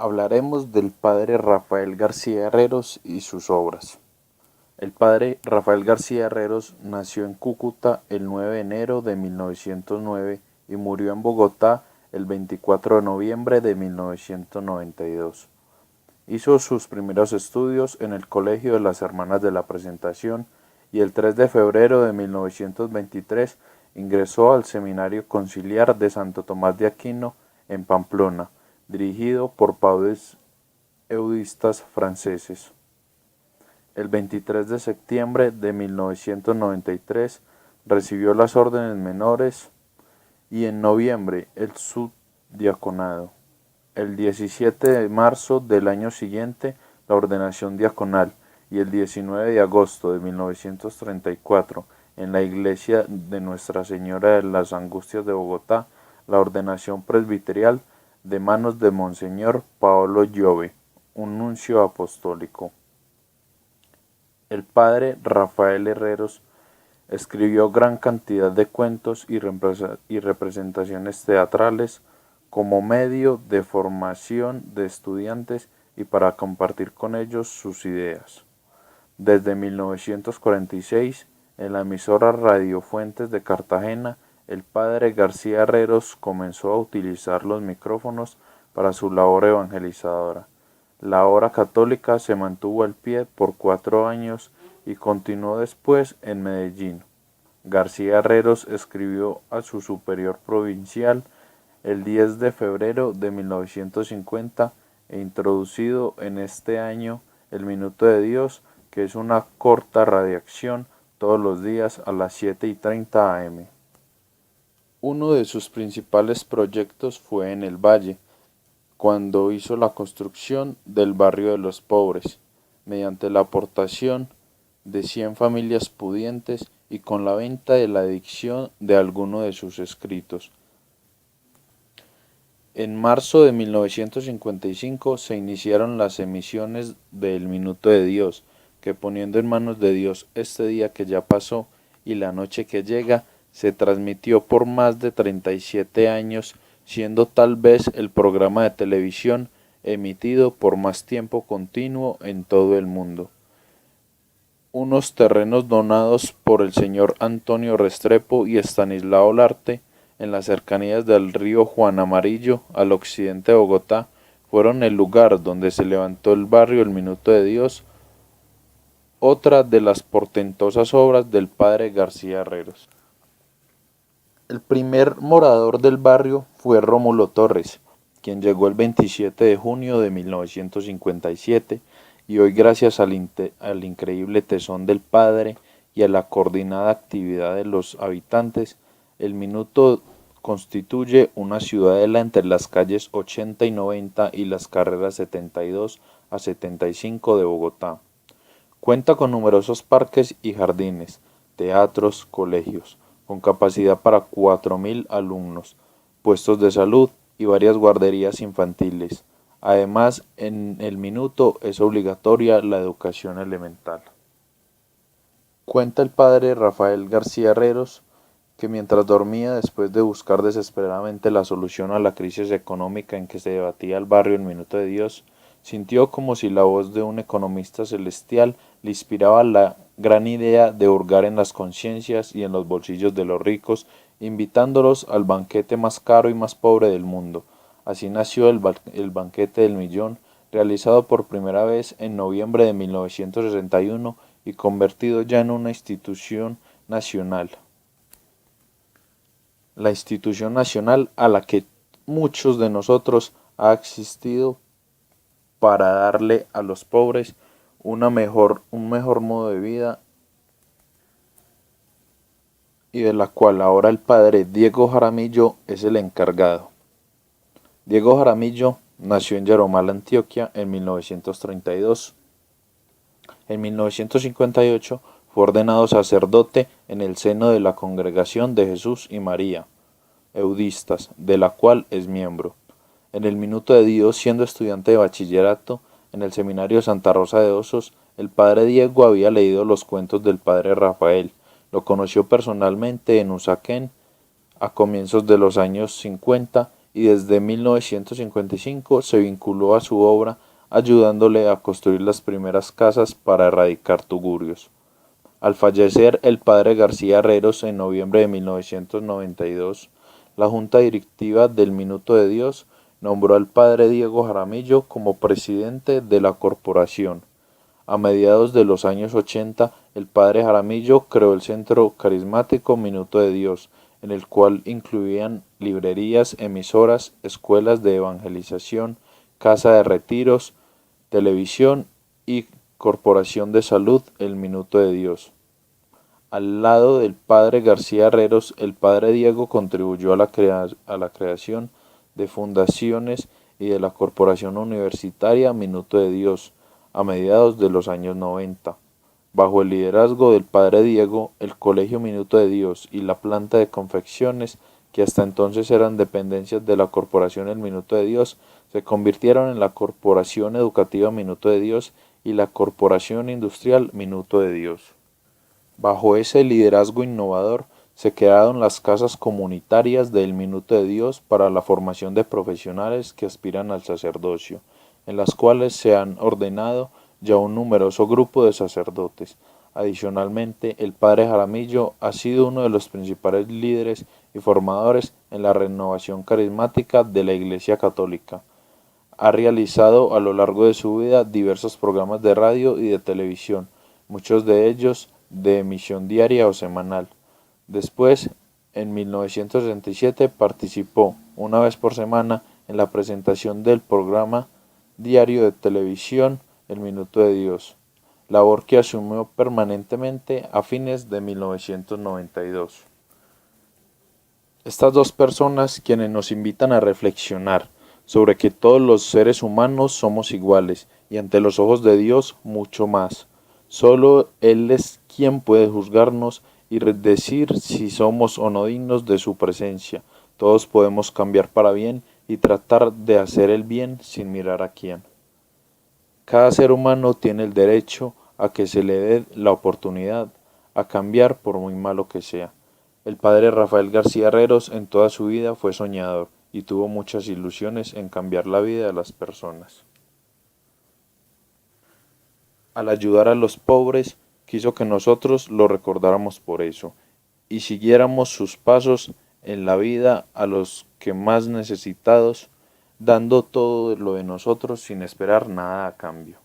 Hablaremos del padre Rafael García Herreros y sus obras. El padre Rafael García Herreros nació en Cúcuta el 9 de enero de 1909 y murió en Bogotá el 24 de noviembre de 1992. Hizo sus primeros estudios en el Colegio de las Hermanas de la Presentación y el 3 de febrero de 1923 ingresó al Seminario Conciliar de Santo Tomás de Aquino en Pamplona, dirigido por padres eudistas franceses. El 23 de septiembre de 1993 recibió las órdenes menores y en noviembre el subdiaconado. El 17 de marzo del año siguiente la ordenación diaconal y el 19 de agosto de 1934 en la iglesia de Nuestra Señora de las Angustias de Bogotá la ordenación presbiteral de manos de Monseñor Paolo Giove, un nuncio apostólico. El padre Rafael Herreros escribió gran cantidad de cuentos y representaciones teatrales como medio de formación de estudiantes y para compartir con ellos sus ideas. Desde 1946, en la emisora Radio Fuentes de Cartagena, el padre García Herreros comenzó a utilizar los micrófonos para su labor evangelizadora. La hora católica se mantuvo al pie por 4 años y continuó después en Medellín. García Herreros escribió a su superior provincial el 10 de febrero de 1950 e introducido en este año el Minuto de Dios, que es una corta radiación todos los días a las 7:30 am. Uno de sus principales proyectos fue en el Valle, cuando hizo la construcción del barrio de los pobres, mediante la aportación de 100 familias pudientes y con la venta de la edición de alguno de sus escritos. En marzo de 1955 se iniciaron las emisiones del Minuto de Dios, que poniendo en manos de Dios este día que ya pasó y la noche que llega, se transmitió por más de 37 años, siendo tal vez el programa de televisión emitido por más tiempo continuo en todo el mundo. Unos terrenos donados por el señor Antonio Restrepo y Estanislao Larte en las cercanías del río Juan Amarillo, al occidente de Bogotá, fueron el lugar donde se levantó el barrio El Minuto de Dios, otra de las portentosas obras del padre García Herreros. El primer morador del barrio fue Rómulo Torres, quien llegó el 27 de junio de 1957 y hoy gracias al increíble tesón del padre y a la coordinada actividad de los habitantes, el Minuto constituye una ciudadela entre las calles 80 y 90 y las carreras 72 a 75 de Bogotá. Cuenta con numerosos parques y jardines, teatros, colegios, con capacidad para 4.000 alumnos, puestos de salud y varias guarderías infantiles. Además, en el Minuto es obligatoria la educación elemental. Cuenta el padre Rafael García Herreros que mientras dormía después de buscar desesperadamente la solución a la crisis económica en que se debatía el barrio El Minuto de Dios, sintió como si la voz de un economista celestial le inspiraba la gran idea de hurgar en las conciencias y en los bolsillos de los ricos, invitándolos al banquete más caro y más pobre del mundo. Así nació el banquete del millón, realizado por primera vez en noviembre de 1961 y convertido ya en una institución nacional. La institución nacional a la que muchos de nosotros ha existido para darle a los pobres un mejor modo de vida y de la cual ahora el padre Diego Jaramillo es el encargado. Diego Jaramillo nació en Yaromal, Antioquia, en 1932. En 1958 fue ordenado sacerdote en el seno de la Congregación de Jesús y María, eudistas, de la cual es miembro. En el Minuto de Dios, siendo estudiante de bachillerato en el Seminario Santa Rosa de Osos, el padre Diego había leído los cuentos del padre Rafael. Lo conoció personalmente en Usaquén a comienzos de los años 50 y desde 1955 se vinculó a su obra ayudándole a construir las primeras casas para erradicar tugurios. Al fallecer el padre García Herreros en noviembre de 1992, la Junta Directiva del Minuto de Dios nombró al padre Diego Jaramillo como presidente de la corporación. A mediados de los años 80, el padre Jaramillo creó el Centro Carismático Minuto de Dios, en el cual incluían librerías, emisoras, escuelas de evangelización, casa de retiros, televisión y Corporación de Salud El Minuto de Dios. Al lado del padre García Herreros, el padre Diego contribuyó a la creación de fundaciones y de la Corporación Universitaria Minuto de Dios a mediados de los años 90. Bajo el liderazgo del padre Diego, el Colegio Minuto de Dios y la planta de confecciones, que hasta entonces eran dependencias de la Corporación El Minuto de Dios, se convirtieron en la Corporación Educativa Minuto de Dios y la Corporación Industrial Minuto de Dios. Bajo ese liderazgo innovador se crearon las casas comunitarias del Minuto de Dios para la formación de profesionales que aspiran al sacerdocio, en las cuales se han ordenado ya un numeroso grupo de sacerdotes. Adicionalmente, el padre Jaramillo ha sido uno de los principales líderes y formadores en la renovación carismática de la Iglesia Católica. Ha realizado a lo largo de su vida diversos programas de radio y de televisión, muchos de ellos de emisión diaria o semanal. Después, en 1967, participó una vez por semana en la presentación del programa diario de televisión El Minuto de Dios, labor que asumió permanentemente a fines de 1992. Estas dos personas quienes nos invitan a reflexionar sobre que todos los seres humanos somos iguales y ante los ojos de Dios mucho más. Solo Él es quien puede juzgarnos y decir si somos o no dignos de su presencia. Todos podemos cambiar para bien y tratar de hacer el bien sin mirar a quién. Cada ser humano tiene el derecho a que se le dé la oportunidad a cambiar por muy malo que sea. El padre Rafael García Herreros en toda su vida fue soñador y tuvo muchas ilusiones en cambiar la vida de las personas. Al ayudar a los pobres, quiso que nosotros lo recordáramos por eso y siguiéramos sus pasos en la vida a los que más necesitados, dando todo lo de nosotros sin esperar nada a cambio.